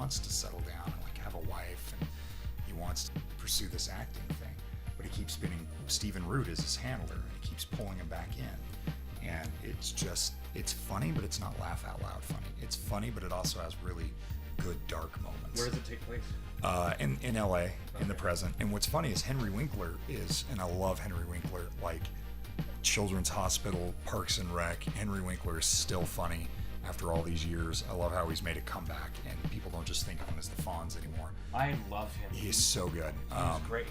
wants to settle down and like have a wife, and he wants to pursue this acting thing, but he keeps spinning Stephen Root as his handler, and he keeps pulling him back in. And it's funny, but it's not laugh out loud funny. It's funny, but it also has really good dark moments. Where does it take place? In LA, in the present. And what's funny is Henry Winkler and I love Henry Winkler, like Children's Hospital, Parks and Rec. Henry Winkler is still funny after all these years. I love how he's made a comeback, and people don't just think of him as the Fonz anymore. I love him. He's so good.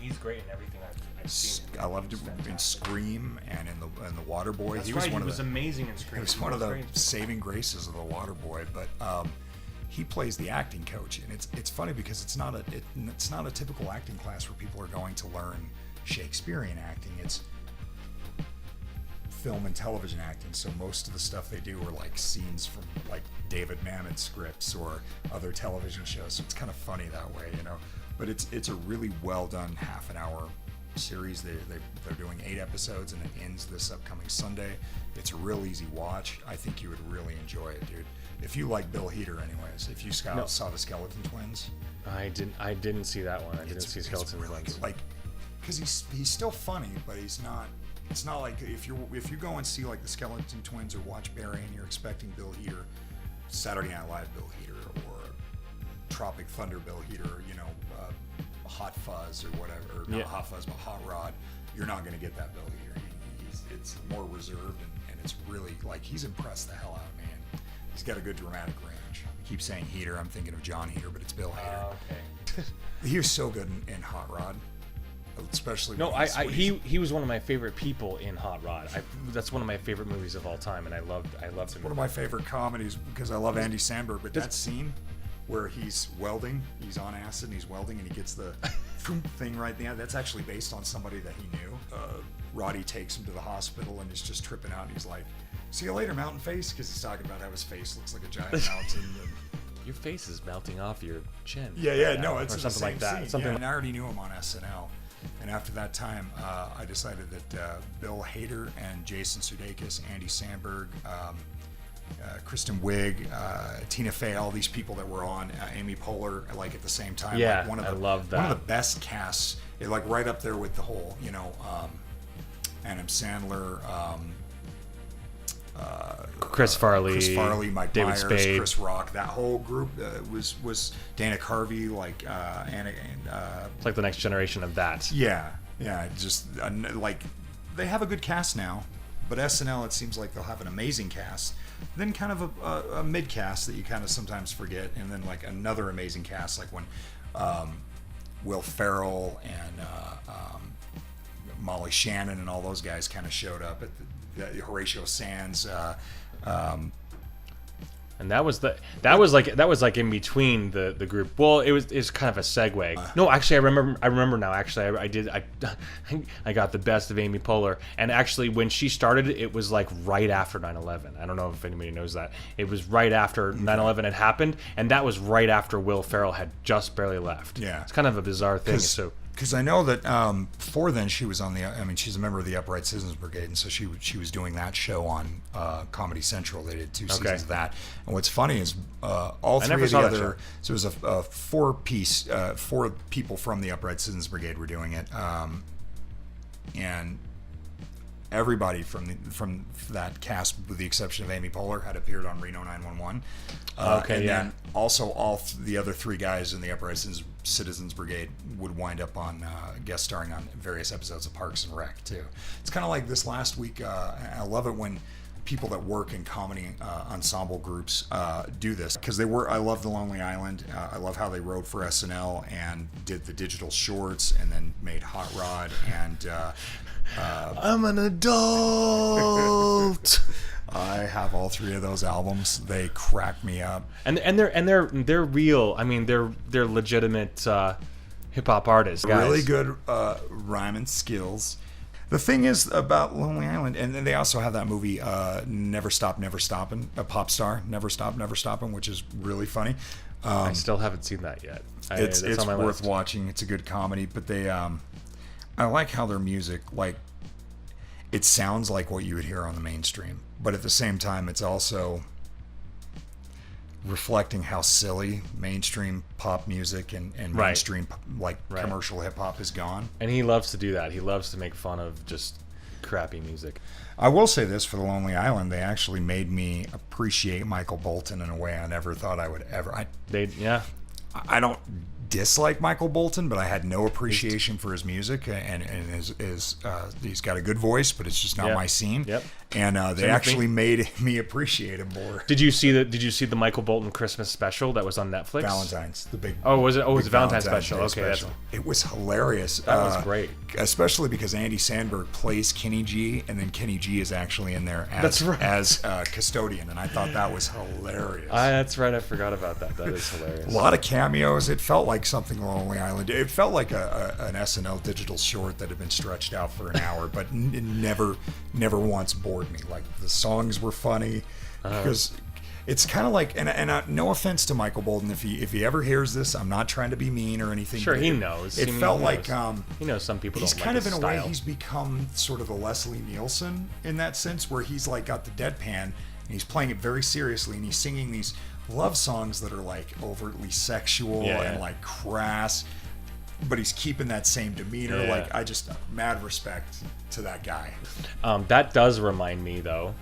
He's great in everything I've seen. I loved him in Scream and in the Waterboy. That's right. He was amazing in Scream. He was one of the saving graces of the Waterboy, but he plays the acting coach, and it's funny because it's not a typical acting class where people are going to learn Shakespearean acting. It's film and television acting, so most of the stuff they do are like scenes from like David Mamet scripts or other television shows, so it's kind of funny that way, you know. But it's a really well done half an hour series. They're doing 8 episodes, and it ends this upcoming Sunday. It's a real easy watch. I think you would really enjoy it, dude. If you like Bill Hader, anyways. If you saw the Skeleton Twins, I didn't see that one. I didn't see Skeleton Twins. Like, because he's still funny, but he's not. It's not like if you go and see like the Skeleton Twins or watch Barry and you're expecting Bill Hader, Saturday Night Live Bill Hader, or Tropic Thunder Bill Hader, you know, Hot Fuzz or whatever, or not Hot Fuzz but Hot Rod, you're not going to get that Bill Hader. It's more reserved, and it's really like he's impressed the hell out of me. And he's got a good dramatic range. I keep saying Hader, I'm thinking of John Hader, but it's Bill Hader. Okay. He was so good in Hot Rod. Especially he was one of my favorite people in Hot Rod. That's one of my favorite movies of all time, and I loved him. One of my favorite comedies because I love Andy Samberg. But that scene where he's welding, he's on acid and he's welding, and he gets the thing right there. That's actually based on somebody that he knew. Roddy takes him to the hospital and he's just tripping out. And he's like, "See you later, mountain face," because he's talking about how his face looks like a giant mountain. Your face is melting off your chin. No, it's or something like that. Scene. Something. Yeah, and I already knew him on SNL. And after that time, I decided that Bill Hader and Jason Sudeikis, Andy Samberg, Kristen Wiig, Tina Fey, all these people that were on, Amy Poehler, like at the same time. Yeah, like I love that. One of the best casts, like right up there with the whole, you know, Adam Sandler, Chris Farley, Mike David Myers, Spade. Chris Rock. That whole group was Dana Carvey, like It's like the next generation of that. Yeah, just like they have a good cast now, but SNL, it seems like they'll have an amazing cast, then kind of a mid cast that you kind of sometimes forget, and then like another amazing cast, like when Will Ferrell and Molly Shannon and all those guys kind of showed up at Horatio Sands. And that was like in between the group. Well, it was kind of a segue. No, actually, I remember now. Actually, I got the best of Amy Poehler, and actually, when she started, it was like right after 9/11. I don't know if anybody knows that. It was right after 9/11 had happened, and that was right after Will Ferrell had just barely left. Yeah, it's kind of a bizarre thing. So. Because I know that before then she was on she's a member of the Upright Citizens Brigade, and so she was doing that show on Comedy Central. They did 2 seasons of that. And what's funny is all three of the other, so it was a 4-piece, 4 people from the Upright Citizens Brigade were doing it, and everybody from that cast, with the exception of Amy Poehler, had appeared on Reno 911. Then also all the other 3 guys in the Upright Citizens Brigade would wind up on guest starring on various episodes of Parks and Rec too. It's kind of like this last week. I love it when people that work in comedy ensemble groups do this, because I love The Lonely Island. I love how they wrote for SNL and did the digital shorts, and then made Hot Rod and. I'm an adult. I have all 3 of those albums. They crack me up. And they're real. I mean, they're legitimate hip hop artists. Guys. Really good rhyming skills. The thing is about Lonely Island, and then they also have that movie Never Stop, Never Stoppin', a pop star, Never Stop, Never Stoppin', which is really funny. I still haven't seen that yet. It's worth watching. It's a good comedy, but they I like how their music, like, it sounds like what you would hear on the mainstream, but at the same time, it's also reflecting how silly mainstream pop music and mainstream commercial hip hop has gone. And he loves to do that. He loves to make fun of just crappy music. I will say this for the Lonely Island, they actually made me appreciate Michael Bolton in a way I never thought I would ever. I don't dislike Michael Bolton, but I had no appreciation for his music, and he's got a good voice, but it's just not my scene. Yep. And they actually made me appreciate him more. Did you see the Michael Bolton Christmas special that was on Netflix? Valentine's, the big. Oh, was it? Oh, it was a Valentine's special. Okay, it was hilarious. That was great, especially because Andy Samberg plays Kenny G, and then Kenny G is actually in there as custodian, and I thought that was hilarious. That's right. I forgot about that. That is hilarious. A lot of cameos. It felt like something Lonely Island. It felt like an SNL digital short that had been stretched out for an hour, but it never once bored me. Like, the songs were funny because it's kind of like, and no offense to Michael Bolton, if he ever hears this, I'm not trying to be mean or anything. Sure, he knows. It felt like he knows some people. He's don't kind like of in style. a way he's become sort of a Leslie Nielsen in that sense, where he's like got the deadpan and he's playing it very seriously, and he's singing these love songs that are like overtly sexual and like crass, but he's keeping that same demeanor. Like, I just mad respect to that guy. That does remind me though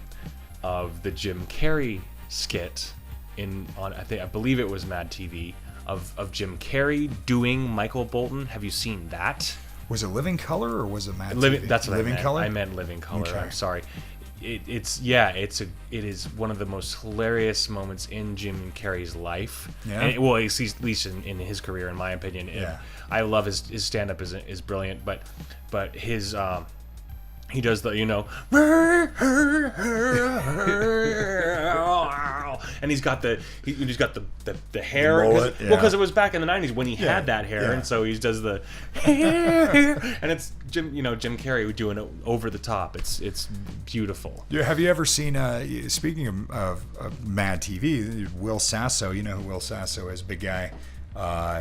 of the Jim Carrey skit I believe it was Mad TV of Jim Carrey doing Michael Bolton. Have you seen that? Was it Living Color or was it Mad TV? That's what Living Color? I meant Living Color. Okay. I'm sorry. It is one of the most hilarious moments in Jim Carrey's life. Yeah. And at least in his career, in my opinion. Yeah. I love his stand up is brilliant, but his he does the and he's got the hair, mullet, because it was back in the 90s when he had that hair, and so he does the and it's Jim Carrey doing it over the top. It's beautiful. Yeah, have you ever seen speaking of Mad TV, Will Sasso? You know who Will Sasso is? Big guy.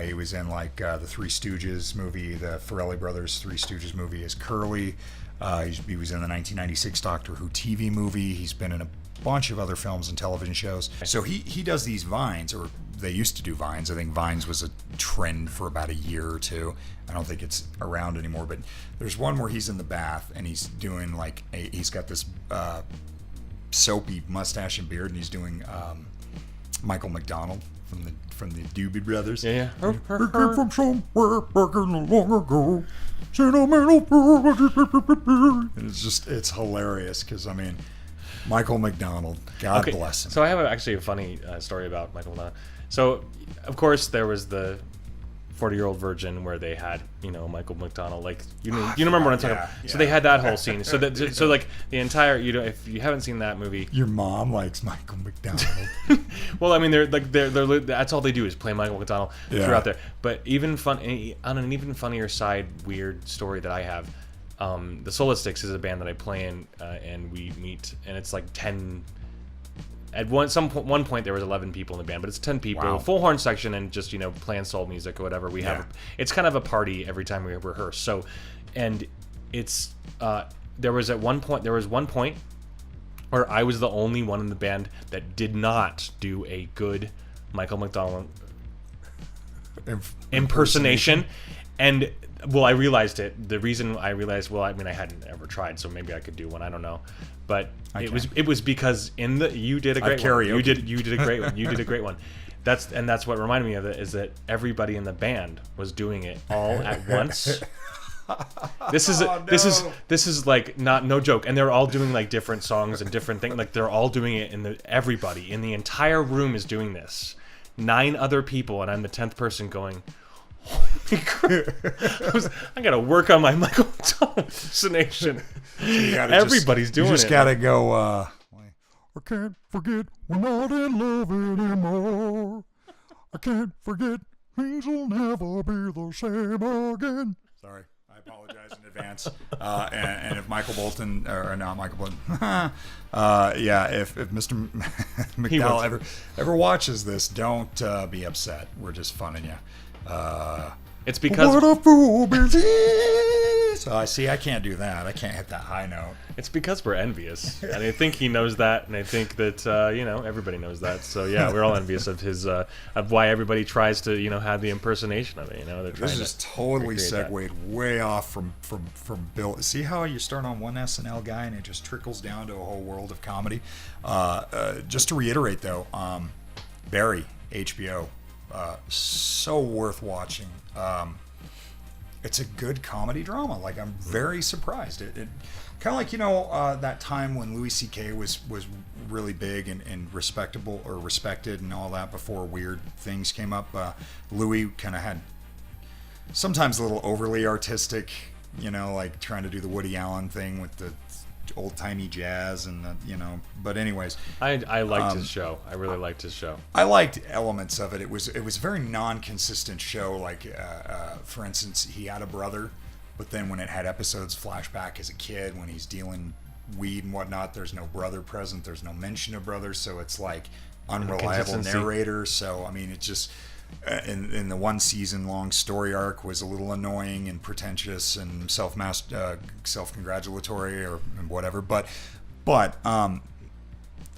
He was in like the Three Stooges movie, the Farrelly Brothers Three Stooges movie as Curly. He was in the 1996 Doctor Who TV movie. He's been in a bunch of other films and television shows. So he does these Vines, or they used to do Vines. I think Vines was a trend for about a year or two. I don't think it's around anymore, but there's one where he's in the bath and he's doing like he's got this soapy mustache and beard, and he's doing Michael McDonald from the Doobie Brothers. Yeah. I came from somewhere back in the long ago. Sentimental. And it's hilarious because, I mean, Michael McDonald, God bless him. So I have actually a funny story about Michael McDonald. So, of course, there was the 40-year-old virgin where they had, Michael McDonald, like, you remember what I'm talking about. Yeah. So they had that whole scene. So so like the entire, if you haven't seen that movie, your mom likes Michael McDonald. Well, I mean, they're that's all they do is play Michael McDonald throughout there. But on an even funnier side, weird story that I have, the Solastics is a band that I play in, and we meet, and it's like 10. At one point there was 11 people in the band, but it's 10 people, Wow. Full horn section, and just playing soul music or whatever. We have it's kind of a party every time we rehearse. So, and it's there was one point where I was the only one in the band that did not do a good Michael McDonald impersonation. And I realized it. The reason I realized, I hadn't ever tried, so maybe I could do one. I don't know, but it was because you did a great one. You did a great one. You did a great one. That's what reminded me of it, is that everybody in the band was doing it all at once. This is like no joke, and they're all doing like different songs and different things. Like, they're all doing it, everybody in the entire room is doing this. 9 other people, and I'm the 10th person going, holy crap. I gotta work on my Michael McDonald impersonation. Everybody's doing it. You just gotta go, I can't forget we're not in love anymore. I can't forget things will never be the same again. Sorry, I apologize in advance. And if Michael Bolton, or not Michael Bolton, if Mr. McDowell ever watches this, don't be upset. We're just funning you. It's because what a fool believes So I see. I can't do that. I can't hit that high note. It's because we're envious, and I think he knows that, and I think that everybody knows that. So yeah, we're all envious of his of why everybody tries to have the impersonation of it. They're trying This is totally segued that. way off from Bill. See how you start on one SNL guy and it just trickles down to a whole world of comedy. Just to reiterate though, Barry, HBO, so worth watching. It's a good comedy drama. Like, I'm very surprised. It kind of like that time when Louis C.K. was really big and respectable or respected and all that before weird things came up. Louis kind of had sometimes a little overly artistic, like trying to do the Woody Allen thing with the old timey jazz and but anyways, I liked his show. I really liked his show. I liked elements of it. It was a very non-consistent show. Like for instance, he had a brother, but then when it had episodes flashback as a kid when he's dealing weed and whatnot, there's no brother present. There's no mention of brother, so it's like unreliable narrator. So I mean, it just in the one season long story arc was a little annoying and pretentious and self-congratulatory or whatever, but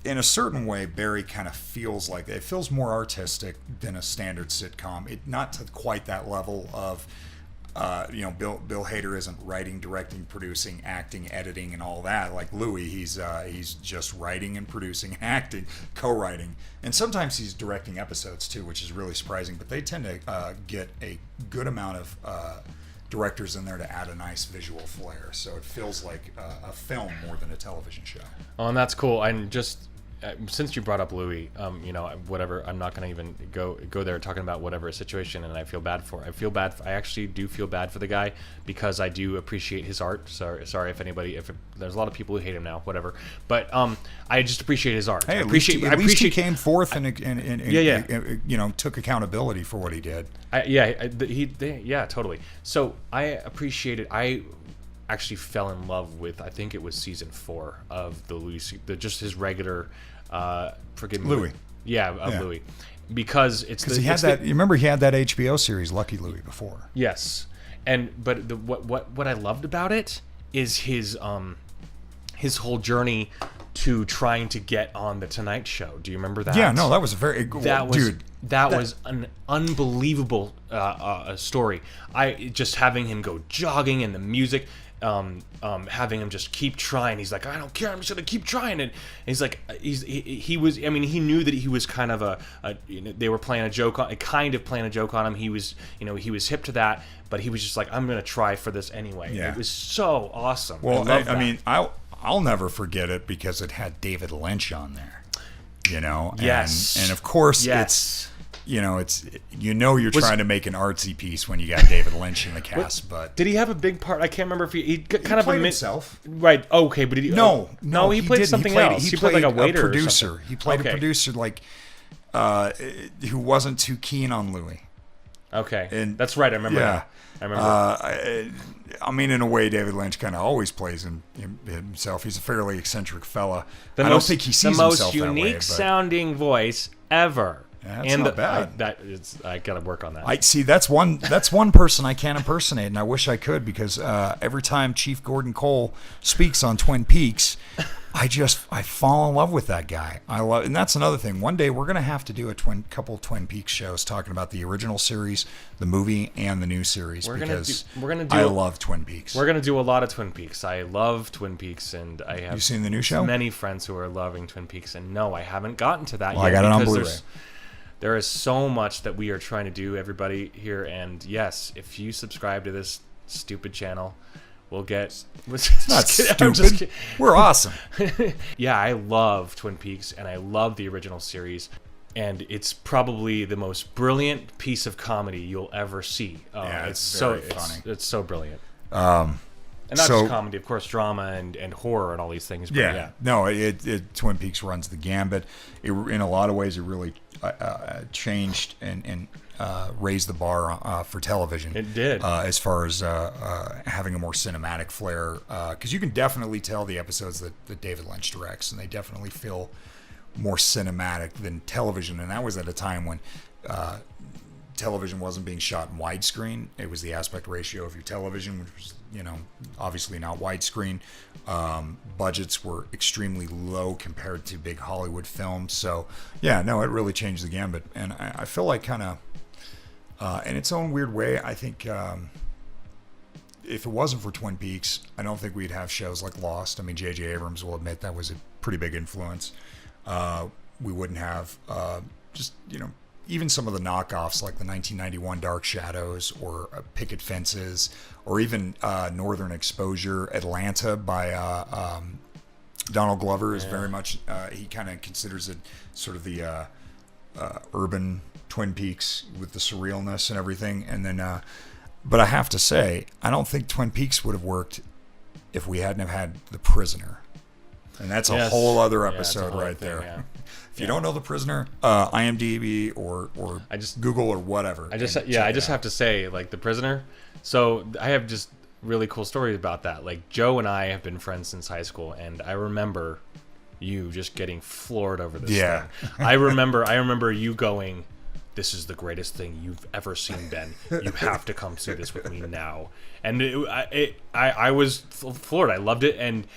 in a certain way Barry kind of feels like it feels more artistic than a standard sitcom. It not to quite that level of Bill Hader isn't writing, directing, producing, acting, editing, and all that. Like Louis, he's just writing and producing, acting, co-writing, and sometimes he's directing episodes too, which is really surprising. But they tend to get a good amount of directors in there to add a nice visual flair, so it feels like a film more than a television show. Oh, and that's cool. And just since you brought up Louis, whatever, I'm not going to even go there talking about whatever situation, and I feel bad for. I actually do feel bad for the guy because I do appreciate his art. Sorry if there's a lot of people who hate him now, whatever. But I just appreciate his art. Hey, at least he came forth and took accountability for what he did. Totally. So I appreciate it. I actually fell in love with, I think it was season 4 of just his regular Louis. Louis, because he had that. You remember he had that HBO series Lucky Louie before. Yes, but what I loved about it is his whole journey to trying to get on the Tonight Show. Do you remember that? Yeah, no, that was that was an unbelievable story. Just having him go jogging and the music. Having him just keep trying. He's like, I don't care, I'm just gonna keep trying. And he's like, he knew that he was kind of they were playing a joke on him. He was hip to that, but he was just like, I'm gonna try for this anyway. Yeah. It was so awesome. Well, I'll never forget it because it had David Lynch on there. Yes. And of course, yes. it's you're trying to make an artsy piece when you got David Lynch in the cast. But did he have a big part? I can't remember if he kind of played himself. Right. Okay, but did he? No, he played didn't. something else. He played like a waiter, producer. He played a producer who wasn't too keen on Louis. Okay, and that's right. I remember. Yeah, I remember. In a way, David Lynch kind of always plays himself. He's a fairly eccentric fella. I don't think he sees himself that way. The most unique sounding voice ever. Yeah, that's not bad. I gotta work on that. I see. That's one person I can't impersonate, and I wish I could because every time Chief Gordon Cole speaks on Twin Peaks, I fall in love with that guy. And that's another thing. One day we're gonna have to do a couple Twin Peaks shows talking about the original series, the movie, and the new series I love Twin Peaks. We're gonna do a lot of Twin Peaks. I love Twin Peaks, and I have. You seen the new show? Many friends who are loving Twin Peaks, and no, I haven't gotten to that yet. I got it on Blu-ray. There is so much that we are trying to do, everybody here, and yes, if you subscribe to this stupid channel, we'll get. It's not stupid. We're awesome. Yeah, I love Twin Peaks, and I love the original series, and it's probably the most brilliant piece of comedy you'll ever see. It's so funny. It's so brilliant. And not just comedy, of course, drama and horror and all these things. But no, Twin Peaks runs the gambit. In a lot of ways, it really changed and raised the bar for television. It did. As far as having a more cinematic flair. Because you can definitely tell the episodes that David Lynch directs, and they definitely feel more cinematic than television. And that was at a time when television wasn't being shot in widescreen. It was the aspect ratio of your television, which was, obviously not widescreen. Budgets were extremely low compared to big Hollywood films. So, yeah, no, it really changed the gambit. And I feel like kind of, in its own weird way, I think if it wasn't for Twin Peaks, I don't think we'd have shows like Lost. I mean, J.J. Abrams will admit that was a pretty big influence. We wouldn't have even some of the knockoffs like the 1991 Dark Shadows or Picket Fences or even Northern Exposure. Atlanta by Donald Glover is very much, he kind of considers it sort of the urban Twin Peaks with the surrealness and everything. And then, but I have to say, I don't think Twin Peaks would have worked if we hadn't have had The Prisoner. And that's a whole other episode right there. Yeah. If you don't know The Prisoner, IMDb or Google or whatever. I just have to say, like, The Prisoner. So I have just really cool stories about that. Like, Joe and I have been friends since high school, and I remember you just getting floored over this thing. I remember you going, "This is the greatest thing you've ever seen, Ben. You have to come see this with me now." And I was floored. I loved it, and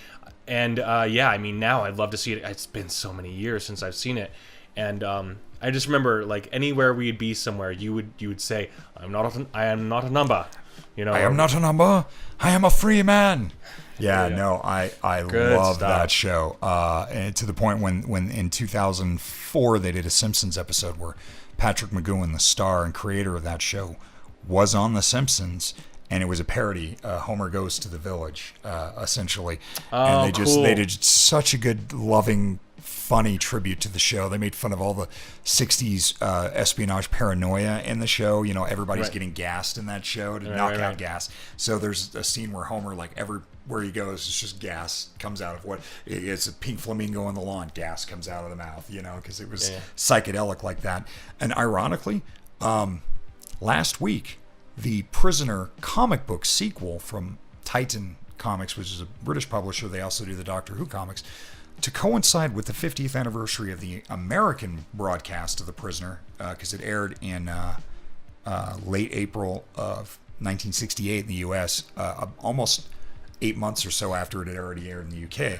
I mean, now I'd love to see it. It's been so many years since I've seen it, and I just remember, like, anywhere we'd be somewhere, you would say, I am not a number, I am not a number. I am a free man. Yeah. No, I love that show, and to the point when in 2004 they did a Simpsons episode where Patrick McGowan, the star and creator of that show, was on The Simpsons. And it was a parody. Homer Goes to the Village, essentially. And they did such a good, loving, funny tribute to the show. They made fun of all the 60s espionage paranoia in the show. Everybody's getting gassed in that show to knock out gas. So there's a scene where Homer, like, everywhere he goes, it's just gas comes out of it's a pink flamingo on the lawn. Gas comes out of the mouth, because it was psychedelic like that. And ironically, last week, the Prisoner comic book sequel from Titan Comics, which is a British publisher, they also do the Doctor Who comics, to coincide with the 50th anniversary of the American broadcast of The Prisoner, because it aired in late April of 1968 in the U.S., almost 8 months or so after it had already aired in the U.K.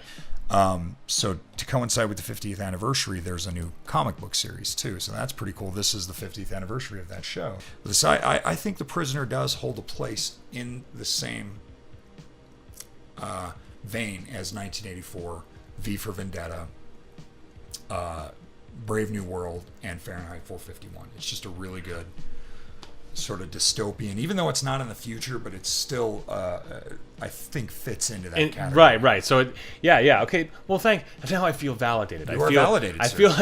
So to coincide with the 50th anniversary, there's a new comic book series too. So that's pretty cool. This is the 50th anniversary of that show. I think The Prisoner does hold a place in the same vein as 1984, V for Vendetta, Brave New World, and Fahrenheit 451. It's just a really good sort of dystopian, even though it's not in the future, but it's still I think fits into that category. Right. So okay. Well, now I feel validated. You are validated. I feel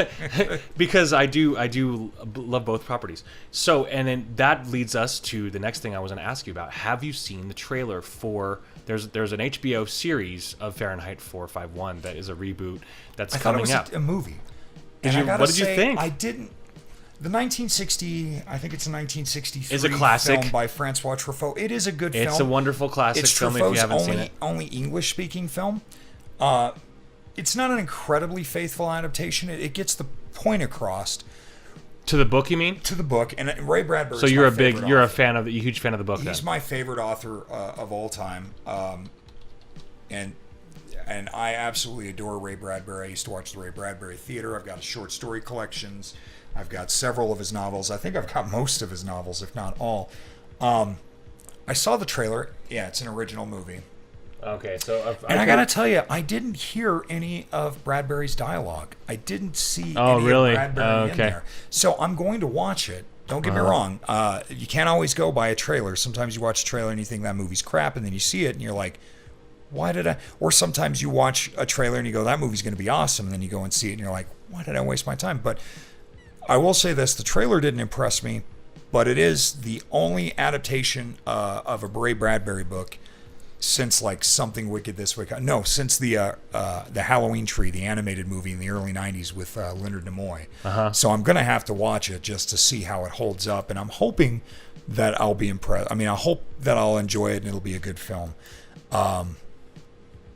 because I do love both properties. So, and then that leads us to the next thing I was going to ask you about. Have you seen the trailer for? There's an HBO series of Fahrenheit 451 that is a reboot that's coming out. A movie. What did you think? I didn't. The 1960, I think it's a 1963 is a classic film by Francois Truffaut. It is a good film. It's a wonderful classic film if you haven't seen it. Only English-speaking film. It's not an incredibly faithful adaptation. It gets the point across. To the book, you mean? To the book, and Ray Bradbury. So you're a huge fan of the book. He's my favorite author of all time, and I absolutely adore Ray Bradbury. I used to watch the Ray Bradbury Theater. I've got short story collections. I've got several of his novels. I think I've got most of his novels, if not all. I saw the trailer. Yeah, it's an original movie. Okay, so I gotta tell you, I didn't hear any of Bradbury's dialogue. I didn't see any of Bradbury in there. So I'm going to watch it. Don't get me wrong. You can't always go by a trailer. Sometimes you watch a trailer and you think that movie's crap, and then you see it and you're like, why did I? Or sometimes you watch a trailer and you go, that movie's going to be awesome, and then you go and see it and you're like, why did I waste my time? But I will say this, the trailer didn't impress me, but it is the only adaptation of a Ray Bradbury book since like Something Wicked This Way. No, since the Halloween Tree, the animated movie in the early 90s with Leonard Nimoy. So I'm going to have to watch it just to see how it holds up, and I'm hoping that I'll be impressed. I mean, I hope that I'll enjoy it and it'll be a good film.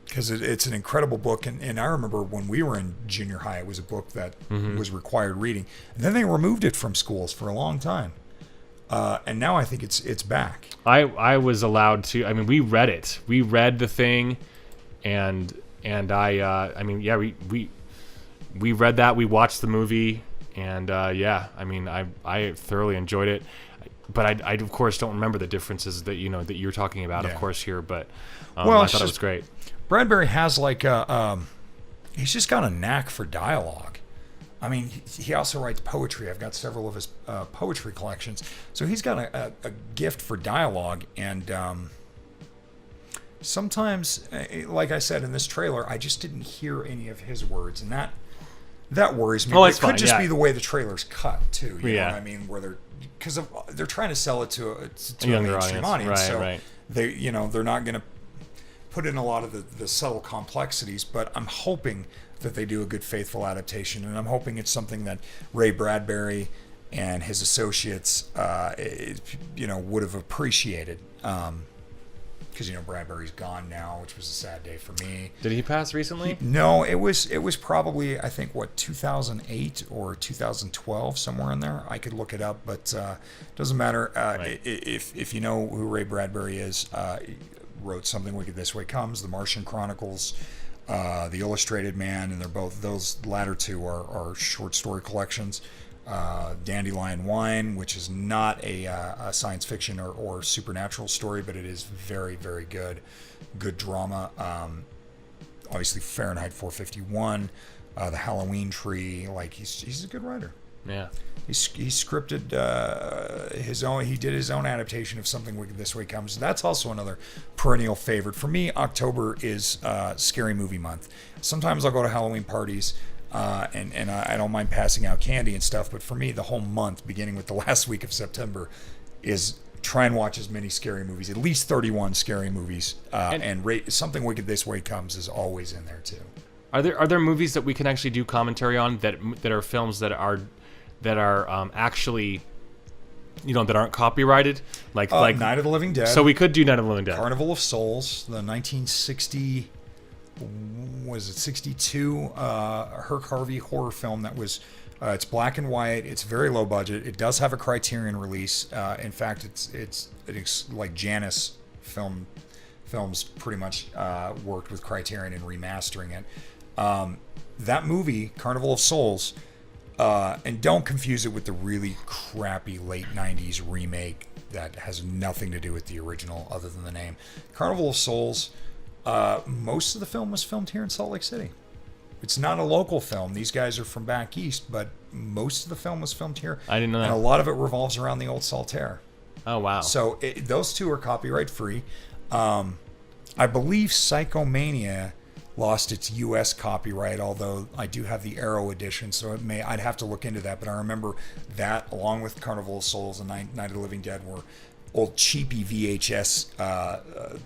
Because it's an incredible book, and I remember when we were in junior high, it was a book that was required reading, and then they removed it from schools for a long time. and now I think it's back. I was allowed to. I mean, we read it. We read the thing, and I mean, yeah, we read that. We watched the movie, and yeah, I mean, I thoroughly enjoyed it. But I of course don't remember the differences that that you're talking about, of course, here. But I thought it was great. Bradbury has like he's just got a knack for dialogue. I mean, he also writes poetry. I've got several of his poetry collections. So he's got a gift for dialogue. And sometimes, like I said in this trailer, I just didn't hear any of his words. And that worries me. Oh, it could just be the way the trailer's cut, too. You know what I mean? Where they're trying to sell it to a younger mainstream audience. Right. They, they're not going to put in a lot of the subtle complexities, but I'm hoping that they do a good, faithful adaptation, and I'm hoping it's something that Ray Bradbury and his associates, would have appreciated. Because Bradbury's gone now, which was a sad day for me. Did he pass recently? No, it was probably, I think, 2008 or 2012, somewhere in there. I could look it up, but doesn't matter. Right. If you know who Ray Bradbury is, he wrote Something Wicked This Way Comes, The Martian Chronicles, The Illustrated Man, and those latter two are short story collections. Dandelion Wine, which is not a science fiction or supernatural story, but it is very, very good drama. Obviously Fahrenheit 451, The Halloween Tree. Like he's a good writer. Yeah. He scripted his own. He did his own adaptation of Something Wicked This Way Comes. That's also another perennial favorite for me. October is scary movie month. Sometimes I'll go to Halloween parties, and I don't mind passing out candy and stuff. But for me, the whole month, beginning with the last week of September, is try and watch as many scary movies, at least 31 scary movies, and Something Wicked This Way Comes is always in there too. Are there movies that we can actually do commentary on that are films that are actually, that aren't copyrighted, like Night of the Living Dead. So we could do Night of the Living Dead. Carnival of Souls, the 1960, was it 62 Herc Harvey horror film that was. It's black and white. It's very low budget. It does have a Criterion release. In fact, it's like Janus films pretty much worked with Criterion in remastering it. That movie, Carnival of Souls. And don't confuse it with the really crappy late 90s remake that has nothing to do with the original other than the name. Carnival of Souls, most of the film was filmed here in Salt Lake City. It's not a local film. These guys are from back east, but most of the film was filmed here. I didn't know that. And a lot of it revolves around the old Saltaire. Oh, wow. So those two are copyright free. I believe Psychomania lost its U.S. copyright, although I do have the Arrow edition, so I'd have to look into that. But I remember that, along with Carnival of Souls and Night of the Living Dead, were old cheapy VHS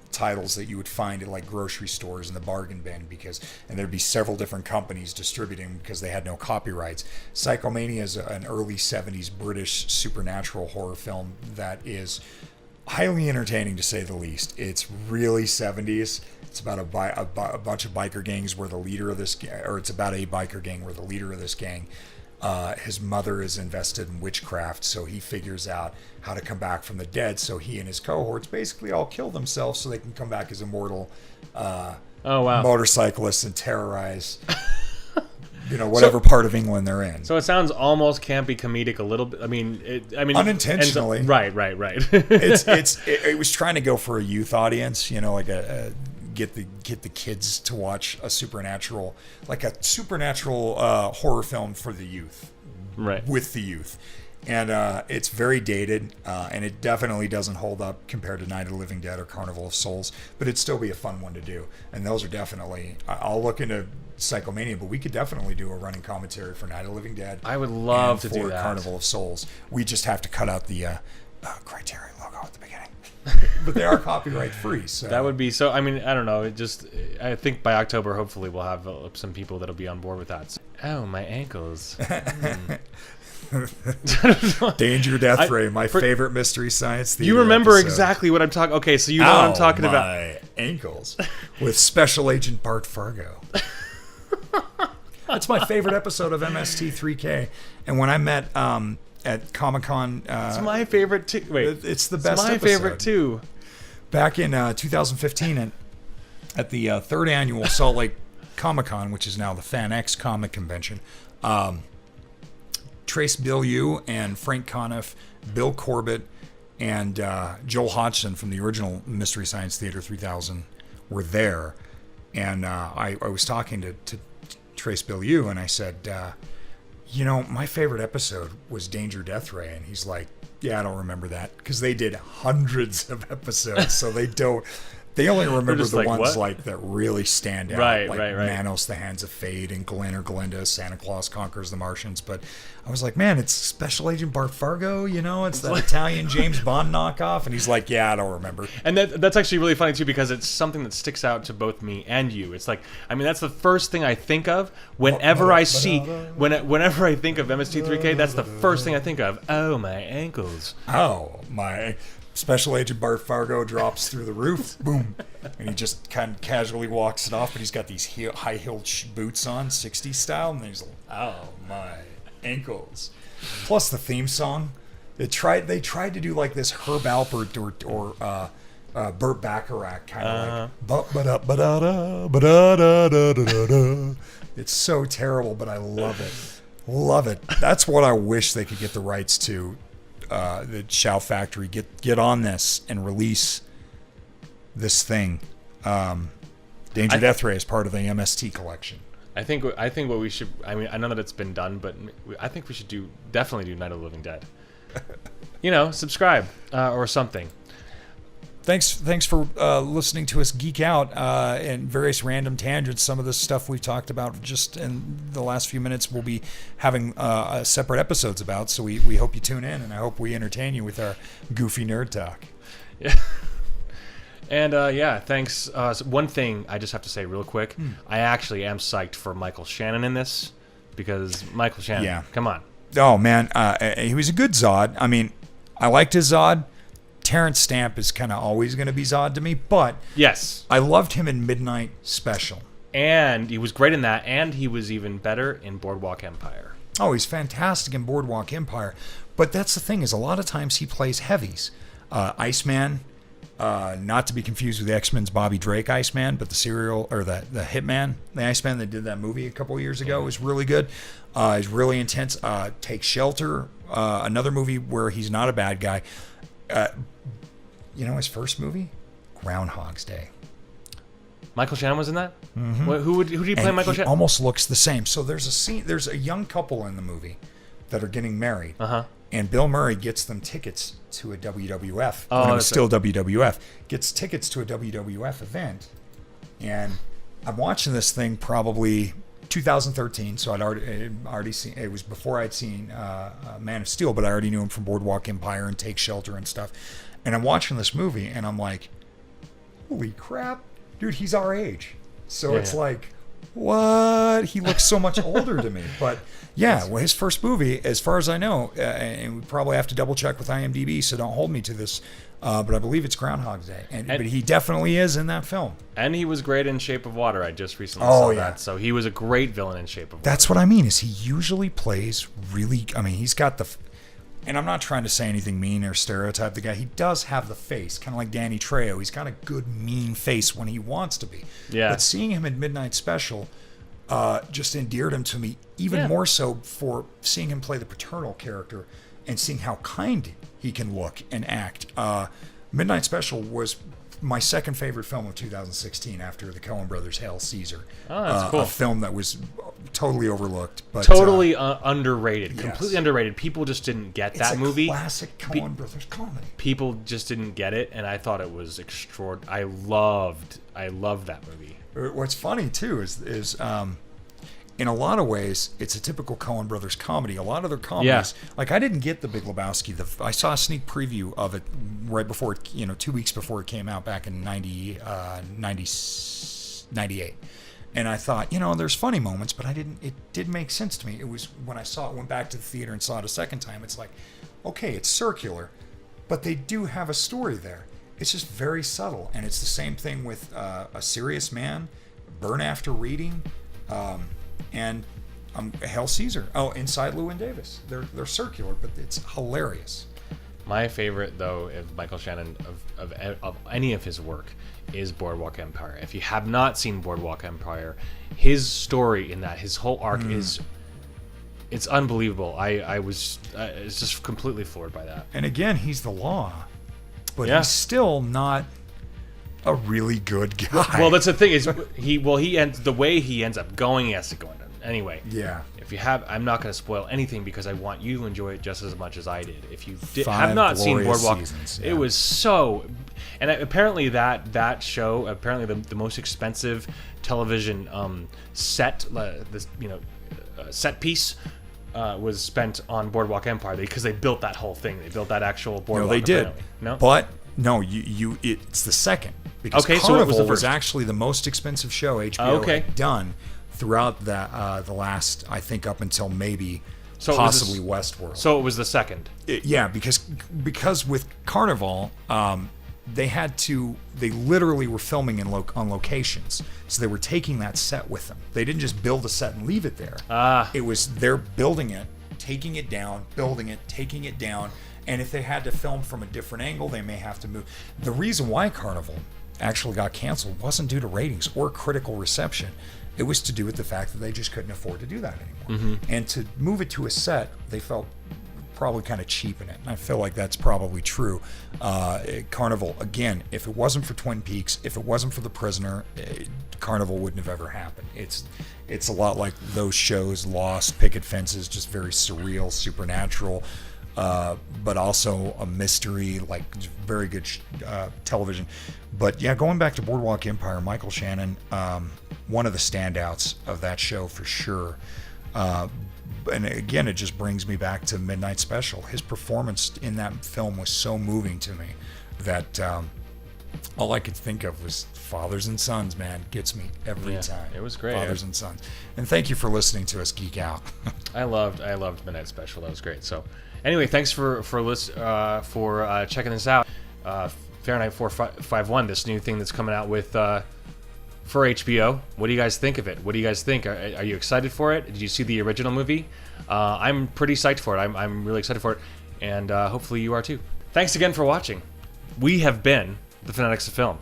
titles that you would find at like grocery stores in the bargain bin, and there'd be several different companies distributing because they had no copyrights. Psychomania is an early 70s British supernatural horror film that is highly entertaining, to say the least. It's really 70s. It's about a bunch of biker gangs where the leader of this, or it's about a biker gang where the leader of this gang, his mother is invested in witchcraft, so he figures out how to come back from the dead. So he and his cohorts basically all kill themselves so they can come back as immortal motorcyclists and terrorize whatever part of England they're in. So it sounds almost campy, comedic a little bit. I mean, unintentionally. Right. It was trying to go for a youth audience, like get the kids to watch a supernatural horror film for the youth, right? With the youth, and it's very dated, and it definitely doesn't hold up compared to Night of the Living Dead or Carnival of Souls, but it'd still be a fun one to do. And those are definitely. I'll look into Psychomania, but we could definitely do a running commentary for Night of the Living Dead. I would love to do that. Carnival of Souls. We just have to cut out the Criterion logo at the beginning. But they are copyright free, so that would be so. I mean, I don't know. I think by October, hopefully, we'll have some people that'll be on board with that. Oh, my ankles! Danger, Death Ray, my favorite Mystery Science Theater. You remember episode. Exactly what I'm talking. Okay, so you know what I'm talking about. My ankles with Special Agent Bart Fargo. That's my favorite episode of MST3K. And when I met at Comic-Con. It's my favorite too. Wait, it's the best. It's my episode. favorite too. Back in 2015, at the third annual Salt Lake Comic-Con, which is now the Fanaddicts Comic Convention, Trace Beaulieu and Frank Conniff, Bill Corbett, and Joel Hodgson from the original Mystery Science Theater 3000 were there. And I was talking to Trace Beaulieu, and I said, my favorite episode was Danger Death Ray. And he's like, yeah, I don't remember that, because they did hundreds of episodes, so they only remember the like, ones what? that really stand out, right. Manos, The Hands of Fate, and Glenn or Glinda, Santa Claus Conquers the Martians. But I was like, man, it's Special Agent Bart Fargo, it's that Italian James Bond knockoff. And he's like, yeah, I don't remember. And that's actually really funny too, because it's something that sticks out to both me and you. It's like, that's the first thing I think of whenever I think of MST3K. That's the first thing I think of. Oh, my ankles. Oh, my. Special Agent Bart Fargo drops through the roof, boom, and he just kind of casually walks it off, but he's got these high-heeled boots on, 60s style, and he's like, oh, my ankles. Plus the theme song. They tried to do like this Herb Alpert or Burt Bacharach kind of like, ba-da-ba-da-da, it's so terrible, but I love it. Love it. That's what I wish they could get the rights to. The Shout Factory get on this and release this thing. Danger Death Ray is part of the MST collection. I think what we should. I know that it's been done, but I think we should definitely do Night of the Living Dead. Subscribe or something. Thanks for listening to us geek out in various random tangents. Some of the stuff we've talked about just in the last few minutes we'll be having separate episodes about, so we hope you tune in, and I hope we entertain you with our goofy nerd talk. Yeah. And thanks. One thing I just have to say real quick, I actually am psyched for Michael Shannon in this, because Michael Shannon, come on. Oh, man, he was a good Zod. I liked his Zod. Terrence Stamp is kind of always going to be Zod to me, but yes, I loved him in Midnight Special. And he was great in that, and he was even better in Boardwalk Empire. Oh, he's fantastic in Boardwalk Empire. But that's the thing, is a lot of times he plays heavies. Iceman, not to be confused with the X-Men's Bobby Drake Iceman, but the serial, or the Hitman, the Iceman that did that movie a couple of years ago, was really good. He's really intense. Take Shelter, another movie where he's not a bad guy. His first movie, Groundhog's Day. Michael Shannon was in that? Mm-hmm. Who did he play? Michael Shannon almost looks the same. So there's a scene. There's a young couple in the movie that are getting married, and Bill Murray gets them tickets to a WWF. When it was still WWF, gets tickets to a WWF event, and I'm watching this thing probably 2013. So I'd already seen. It was before I'd seen Man of Steel, but I already knew him from Boardwalk Empire and Take Shelter and stuff. And I'm watching this movie, and I'm like, holy crap, dude, he's our age. So it's like, what? He looks so much older to me. But his first movie, as far as I know, and we probably have to double check with IMDb, so don't hold me to this, but I believe it's Groundhog's Day. But he definitely is in that film. And he was great in Shape of Water. I just recently saw that. So he was a great villain in Shape of Water. That's what I mean, is he usually plays really, he's got the... And I'm not trying to say anything mean or stereotype the guy. He does have the face, kind of like Danny Trejo. He's got a good, mean face when he wants to be. Yeah. But seeing him in Midnight Special just endeared him to me even more so for seeing him play the paternal character and seeing how kind he can look and act. Midnight Special was my second favorite film of 2016 after the Coen Brothers' Hail Caesar. Oh, that's cool. A film that was totally overlooked. But, totally underrated. Completely underrated. People just didn't get that movie. It's a classic Coen Brothers comedy. People just didn't get it, and I thought it was extraordinary. I loved that movie. What's funny, too, is in a lot of ways, it's a typical Coen Brothers comedy. A lot of their comedies, like I didn't get The Big Lebowski. I saw a sneak preview of it right before, 2 weeks before it came out back in 98. And I thought, there's funny moments, but it did make sense to me. It was when I went back to the theater and saw it a second time, it's like, okay, it's circular, but they do have a story there. It's just very subtle. And it's the same thing with A Serious Man, Burn After Reading, and Hail Caesar. Oh, Inside Llewyn Davis. They're circular, but it's hilarious. My favorite, though, of Michael Shannon, of any of his work, is Boardwalk Empire. If you have not seen Boardwalk Empire, his story in that, his whole arc it's unbelievable. I was just completely floored by that. And again, he's the law, but he's still not a really good guy. Well, that's the thing, is the way he ends up going, he has to go into anyway. Yeah. If you have, I'm not going to spoil anything because I want you to enjoy it just as much as I did. If you have not seen Boardwalk, it was so. And apparently that show, apparently the most expensive television set, set piece was spent on Boardwalk Empire because they built that whole thing. They built that actual boardwalk. No, they did. Apparently. No, but no, it's the second because Carnival so it was, was actually the most expensive show HBO had done throughout the last, I think, up until maybe possibly Westworld. So it was the second. Yeah, because with Carnival, they literally were filming on locations. So they were taking that set with them. They didn't just build a set and leave it there. It was they're building it, taking it down, building it, taking it down. And if they had to film from a different angle, they may have to move. The reason why Carnival actually got canceled wasn't due to ratings or critical reception. It was to do with the fact that they just couldn't afford to do that anymore. And to move it to a set, they felt probably kind of cheap in it. And I feel like that's probably true. Carnival, again, if it wasn't for Twin Peaks, if it wasn't for The Prisoner, Carnival wouldn't have ever happened. It's a lot like those shows, Lost, Picket Fences, just very surreal, supernatural, but also a mystery, like very good television. But yeah, going back to Boardwalk Empire, Michael Shannon, one of the standouts of that show for sure. And again, it just brings me back to Midnight Special. His performance in that film was so moving to me that all I could think of was Fathers and Sons, man. Gets me every time. It was great. Fathers and Sons. And thank you for listening to us geek out. I loved Midnight Special. That was great. So anyway, thanks for checking this out. Fahrenheit 451, this new thing that's coming out with for HBO. What do you guys think of it? What do you guys think? Are you excited for it? Did you see the original movie? I'm pretty psyched for it. I'm really excited for it, and hopefully you are too. Thanks again for watching. We have been the Fanatics of Film.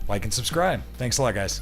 Like and subscribe. Thanks a lot, guys.